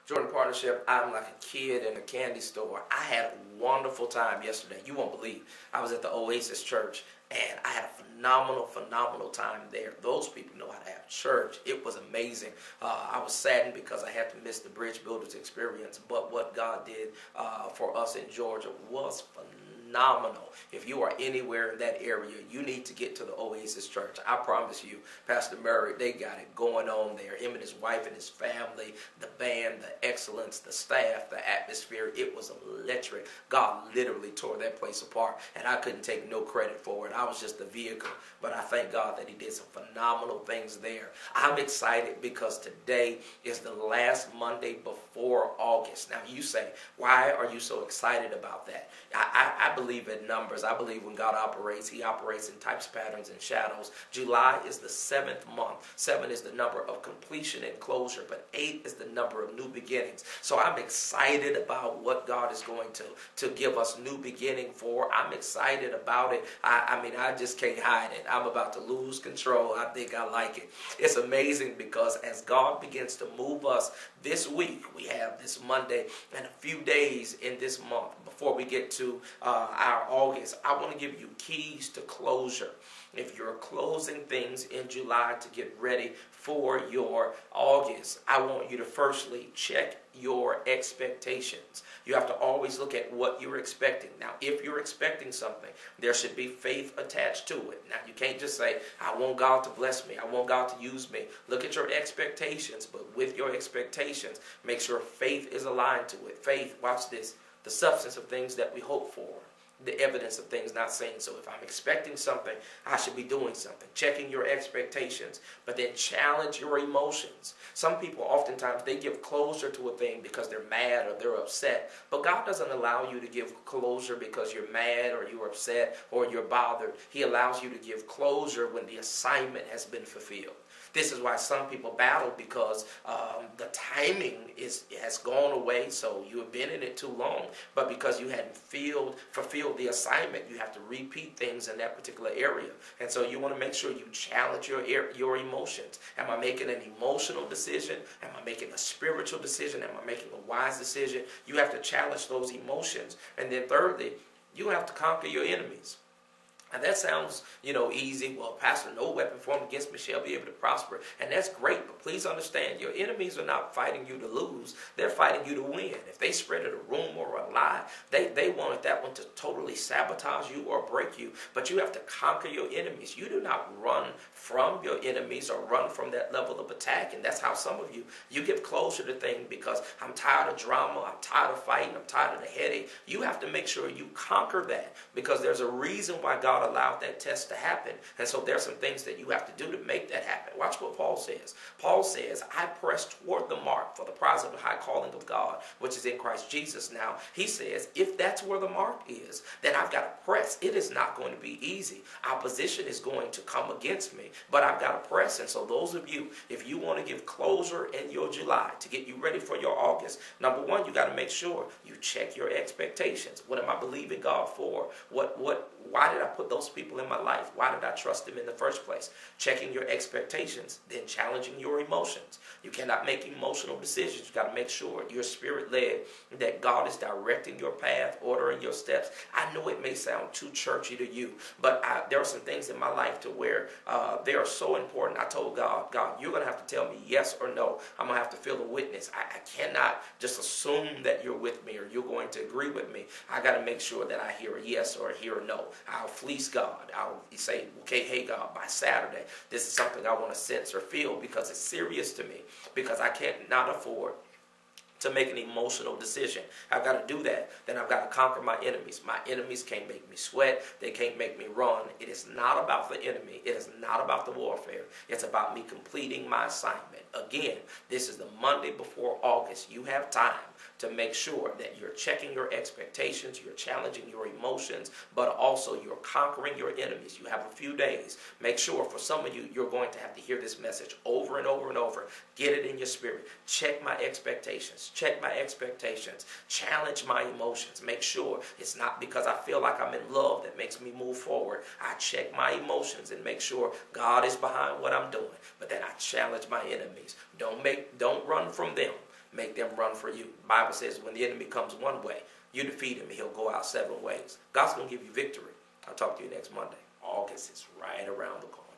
Jordan Partnership, I'm like a kid in a candy store. I had a wonderful time yesterday. You won't believe. I was at the Oasis Church, and I had a phenomenal time there. Those people know how to have church. It was amazing. I was saddened because I had to miss the Bridge Builders experience, but what God did for us in Georgia was phenomenal. If you are anywhere in that area, you need to get to the Oasis Church. I promise you, Pastor Murray, they got it going on there. Him and his wife and his family, the band, the excellence, the staff, the atmosphere. It was electric. God literally tore that place apart, and I couldn't take no credit for it. I was just the vehicle, but I thank God that he did some phenomenal things there. I'm excited because today is the last Monday before August. Now you say, why are you so excited about that? I believe in numbers. I believe when God operates, he operates in types, patterns, and shadows. July is the 7th month. 7 is the number of completion and closure, but 8 is the number of new beginnings. So I'm excited about what God is going to give us new beginning for. I'm excited about it. I mean, I just can't hide it. I'm about to lose control. I think I like it. It's amazing because as God begins to move us this week, we have this Monday and a few days in this month before we get to our August. I want to give you keys to closure. If you're closing things in July to get ready for your August, I want you to firstly check your expectations. You have to always look at what you're expecting. Now, if you're expecting something, there should be faith attached to it. Now, you can't just say, I want God to bless me. I want God to use me. Look at your expectations, but with your expectations, make sure faith is aligned to it. Faith, watch this, the substance of things that we hope for, the evidence of things not seen. So if I'm expecting something, I should be doing something. Checking your expectations, but then challenge your emotions. Some people oftentimes, they give closure to a thing because they're mad or they're upset. But God doesn't allow you to give closure because you're mad or you're upset or you're bothered. He allows you to give closure when the assignment has been fulfilled. This is why some people battle, because the timing has gone away, so you have been in it too long. But because you hadn't fulfilled the assignment, you have to repeat things in that particular area. And so you want to make sure you challenge your emotions. Am I making an emotional decision? Am I making a spiritual decision? Am I making a wise decision? You have to challenge those emotions. And then thirdly, you have to conquer your enemies. And that sounds, easy. Well, Pastor, no weapon formed against me shall be able to prosper. And that's great, but please understand, your enemies are not fighting you to lose. They're fighting you to win. If they spread a rumor or a lie, they wanted that one to totally sabotage you or break you. But you have to conquer your enemies. You do not run from your enemies or run from that level of attack. And that's how some of you get closer to things because I'm tired of drama, I'm tired of fighting, I'm tired of the headache. You have to make sure you conquer that because there's a reason why God allowed that test to happen. And so there's some things that you have to do to make that happen. Watch what Paul says. Paul says, I press toward the mark for the prize of the high calling of God, which is in Christ Jesus. Now, he says, if that's where the mark is, then I've got to press. It is not going to be easy. Opposition is going to come against me, but I've got to press. And so those of you, if you want to give closure in your July to get you ready for your August, number one, you got to make sure you check your expectations. What am I believing God for? Why did I put those people in my life? Why did I trust them in the first place? Checking your expectations, then challenging your emotions. You cannot make emotional decisions. You got to make sure you're spirit-led, that God is directing your path, ordering your steps. I know it may sound too churchy to you, but there are some things in my life to where they are so important. I told God, you're going to have to tell me yes or no. I'm going to have to feel a witness. I cannot just assume that you're with me or you're going to agree with me. I got to make sure that I hear a yes or I hear a no. I'll fleece God. I'll say, okay, hey God, by Saturday, this is something I want to sense or feel because it's serious to me, because I can't not afford to make an emotional decision. I've got to do that. Then I've got to conquer my enemies. My enemies can't make me sweat. They can't make me run. It is not about the enemy. It is not about the warfare. It's about me completing my assignment. Again, this is the Monday before August. You have time to make sure that you're checking your expectations, you're challenging your emotions, but also you're conquering your enemies. You have a few days. Make sure, for some of you, you're going to have to hear this message over and over and over. Get it in your spirit. Check my expectations. Check my expectations. Challenge my emotions. Make sure it's not because I feel like I'm in love that makes me move forward. I check my emotions and make sure God is behind what I'm doing. But then I challenge my enemies. Don't run from them. make them run for you. The Bible says when the enemy comes one way, you defeat him, and he'll go out 7 ways. God's going to give you victory. I'll talk to you next Monday. August is right around the corner.